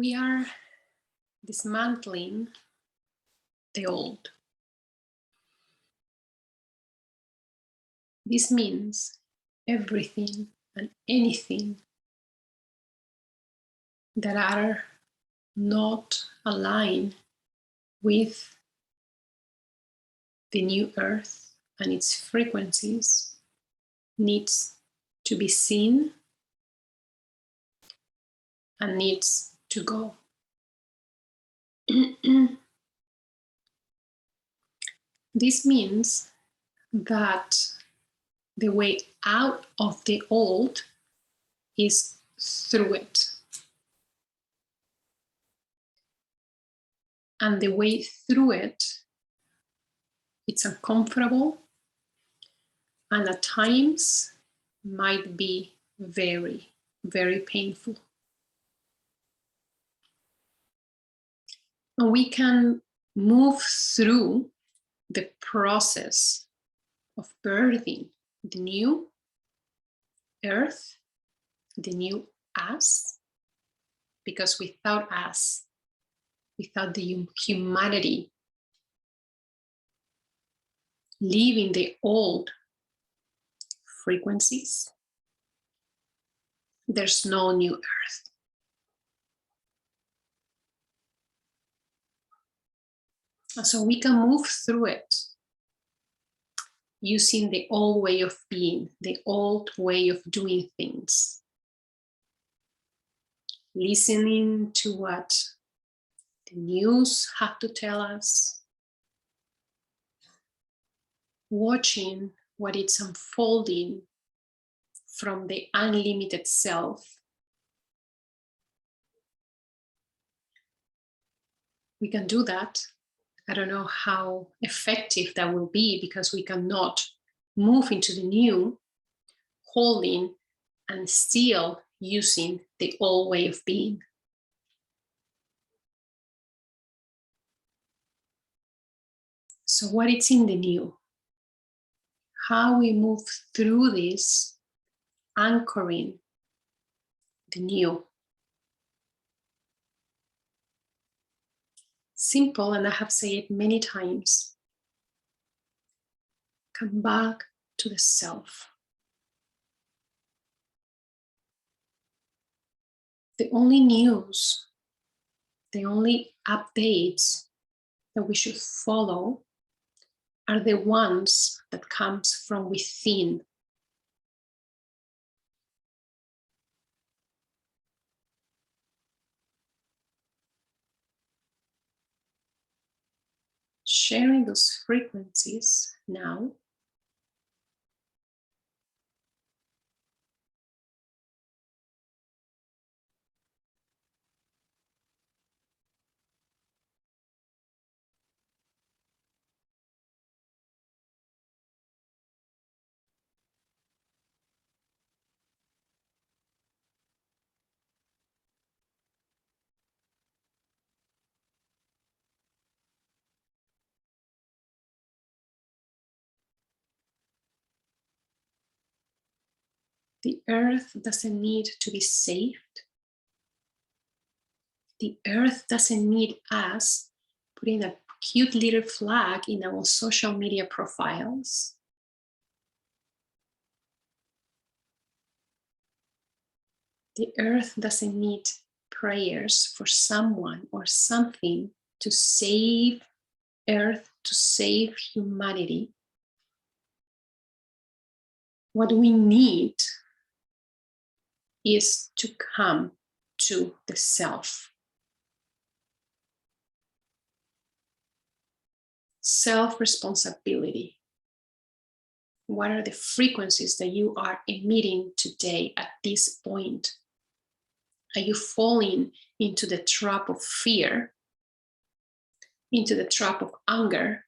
we are dismantling the old. This means everything and anything that are not aligned with the new earth and its frequencies needs to be seen and needs to go. This means that the way out of the old is through it. And the way through it, it's uncomfortable and at times might be very, very painful. And we can move through the process of birthing the new earth, the new us, because without us, without the humanity leaving the old frequencies, there's no new earth. And so we can move through it using the old way of being, the old way of doing things, listening to what the news have to tell us, watching what it's unfolding from the unlimited self. We can do that. I don't know how effective that will be because we cannot move into the new, holding and still using the old way of being. So what is in the new? How we move through this, anchoring the new. Simple, and I have said it many times. Come back to the self. The only news, the only updates that we should follow are the ones that comes from within. Sharing those frequencies now. The earth doesn't need to be saved. The earth doesn't need us putting a cute little flag in our social media profiles. The earth doesn't need prayers for someone or something to save earth, to save humanity. What we need is to come to the self. Self-responsibility. What are the frequencies that you are emitting today at this point? Are you falling into the trap of fear, into the trap of anger,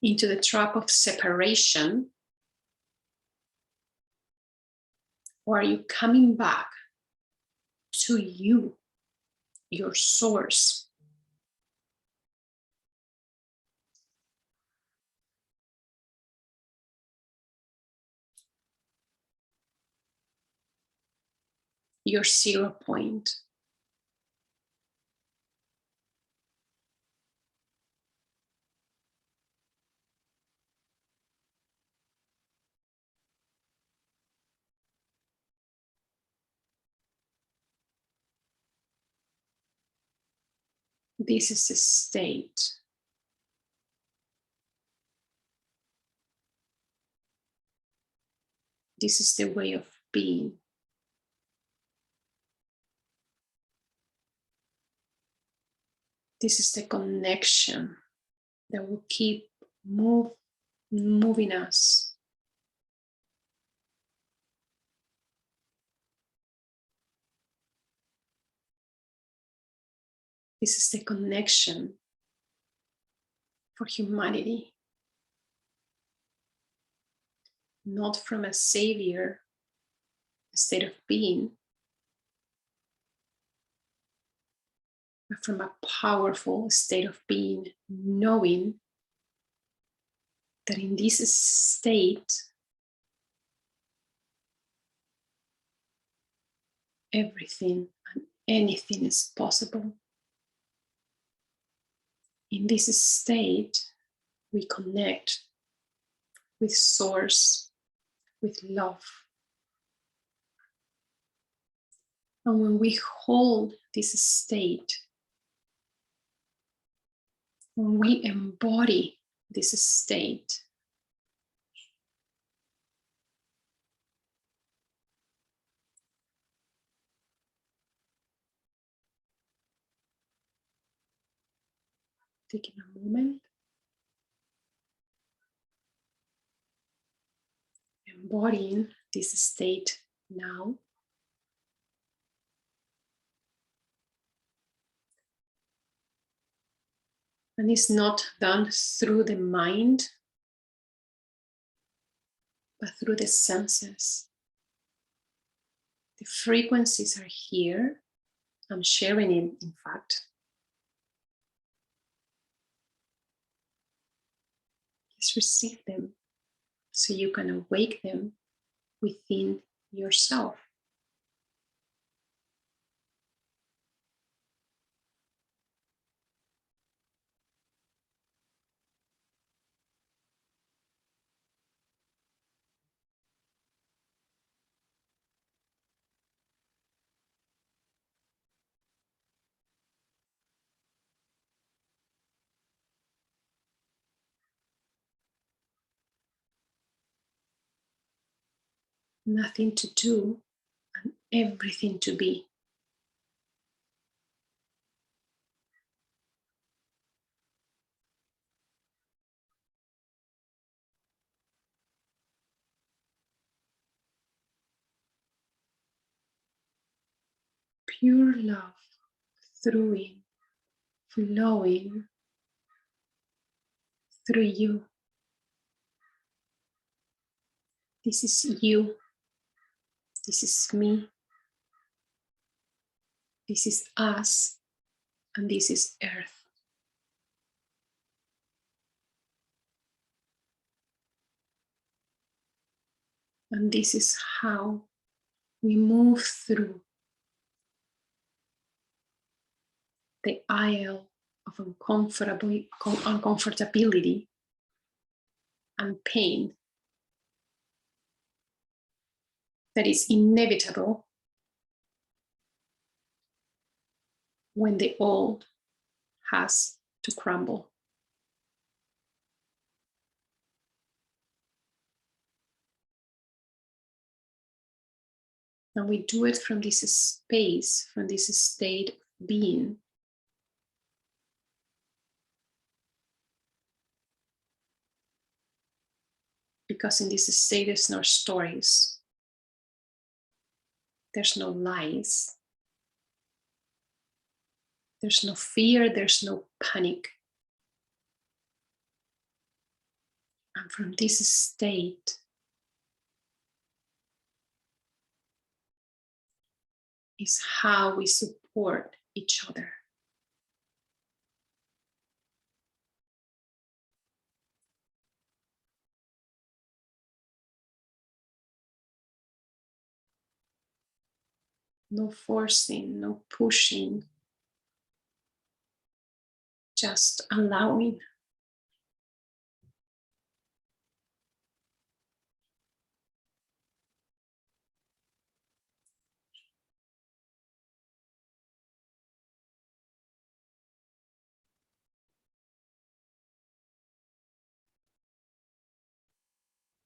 into the trap of separation? Or are you coming back to you, your source? Your 0 point. This is a state. This is the way of being. This is the connection that will keep moving us. This is the connection for humanity. Not from a savior state of being, but from a powerful state of being, knowing that in this state, everything and anything is possible. In this state, we connect with Source, with love. And when we hold this state, when we embody this state, taking a moment, embodying this state now. And it's not done through the mind, but through the senses. The frequencies are here. I'm sharing it, in fact. Just receive them so you can awake them within yourself. Nothing to do and everything to be. Pure love through, flowing through you. This is you. This is me. This is us. And this is Earth. And this is how we move through the aisle of uncomfortability and pain that is inevitable when the old has to crumble. And we do it from this space, from this state of being. Because in this state, there's no stories. There's no lies. There's no fear. There's no panic. And from this state, is how we support each other. No forcing, no pushing, just allowing.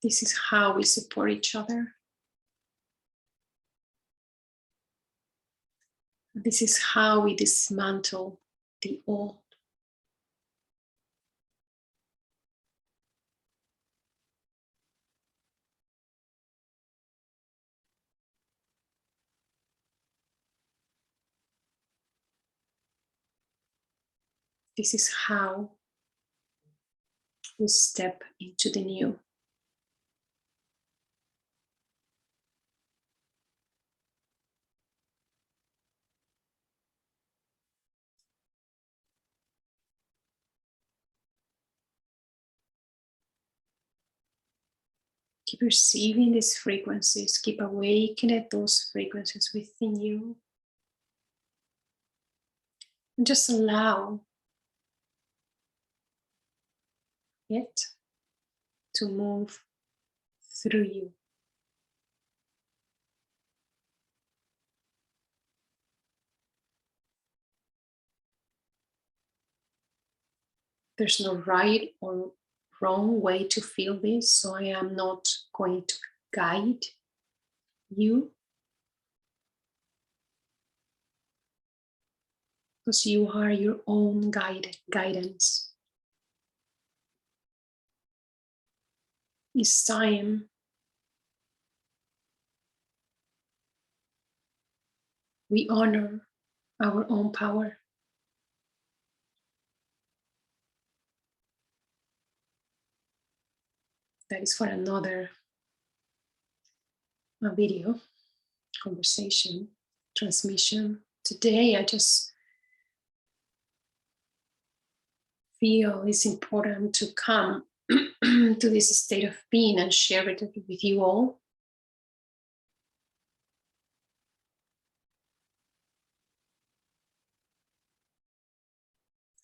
This is how we support each other. This is how we dismantle the old. This is how we step into the new. Keep receiving these frequencies, keep awakening those frequencies within you. And just allow it to move through you. There's no right or wrong way to feel this, so I am not going to guide you, because you are your own guidance. It's time we honor our own power. That is for another video, conversation, transmission. Today, I just feel it's important to come to this state of being and share it with you all.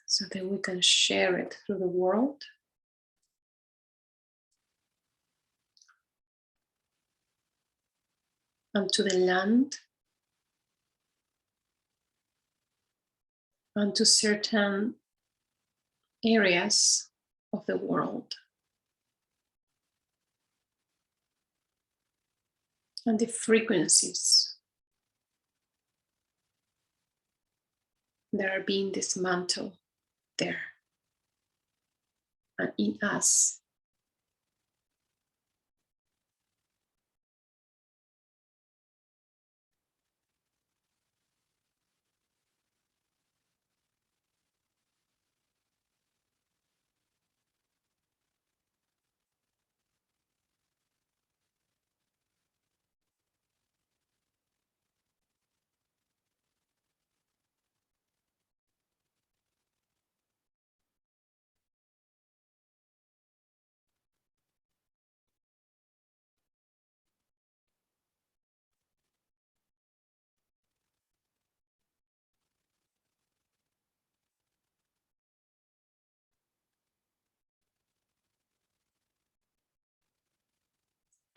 So that we can share it through the world. And to the land. And to certain areas of the world. And the frequencies that are being dismantled there and in us.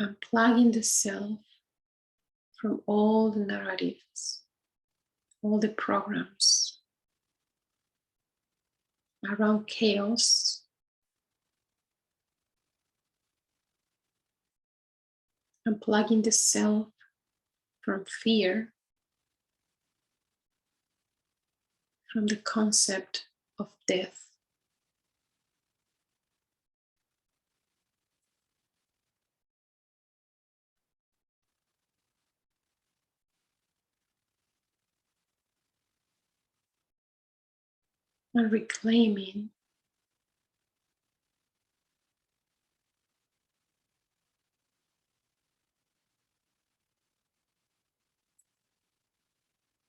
Unplugging the self from all the narratives, all the programs around chaos, unplugging the self from fear, from the concept of death. And reclaiming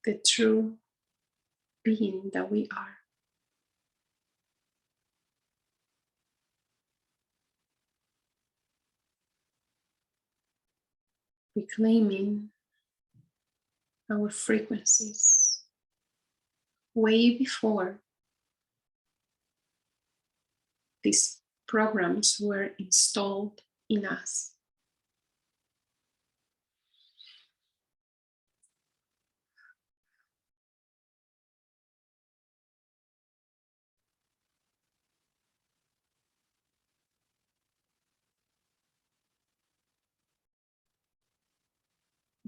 the true being that we are. Reclaiming our frequencies way before these programs were installed in us.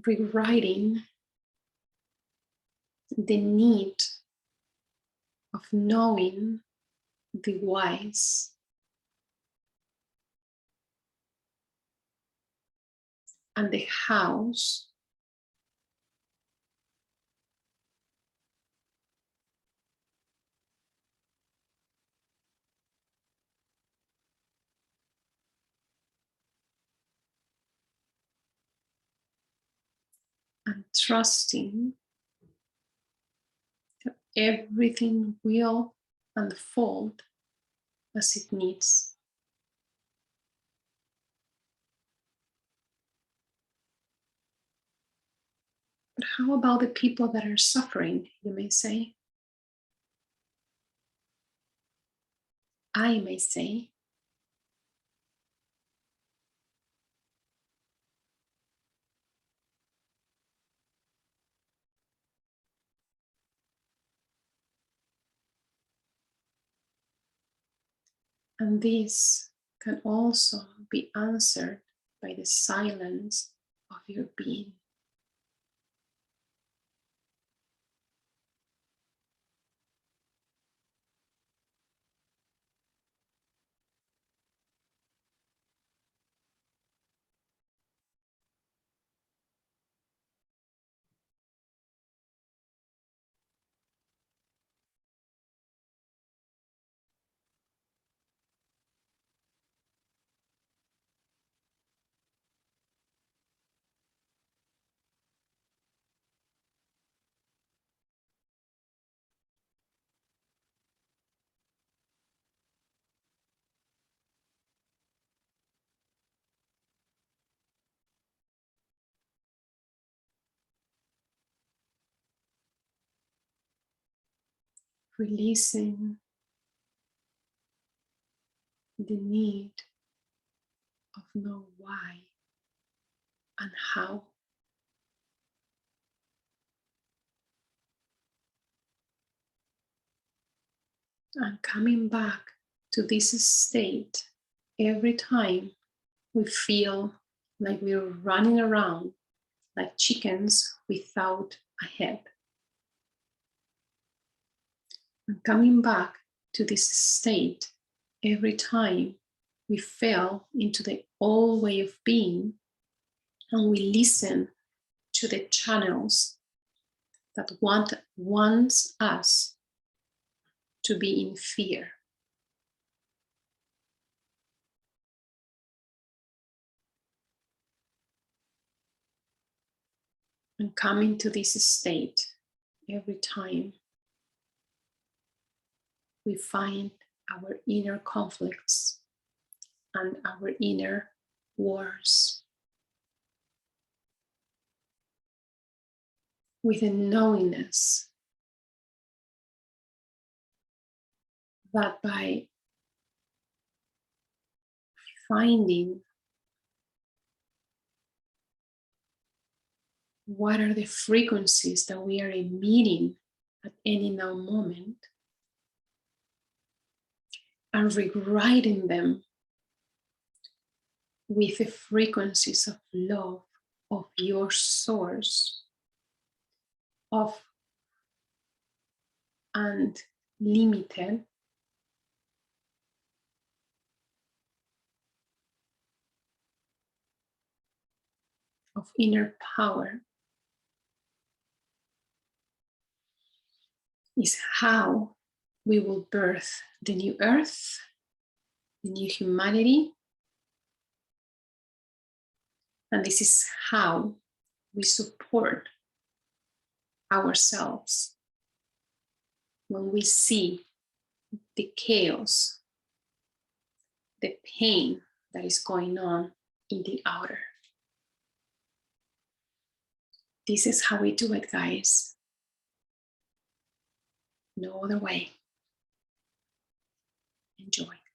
rewriting the need of knowing the whys and the hows and trusting that everything will unfold as it needs. But how about the people that are suffering, you may say? I may say. And this can also be answered by the silence of your being. Releasing the need of know why and how. And coming back to this state every time we feel like we're running around like chickens without a head. And coming back to this state every time we fell into the old way of being and we listen to the channels that wants us to be in fear. And coming to this state every time we find our inner conflicts and our inner wars with a knowingness that by finding what are the frequencies that we are emitting at any now moment and rewriting them with the frequencies of love of your source, of unlimited, of inner power, is how we will birth the new earth, the new humanity. And this is how we support ourselves when we see the chaos, the pain that is going on in the outer. This is how we do it, guys. No other way. Enjoy.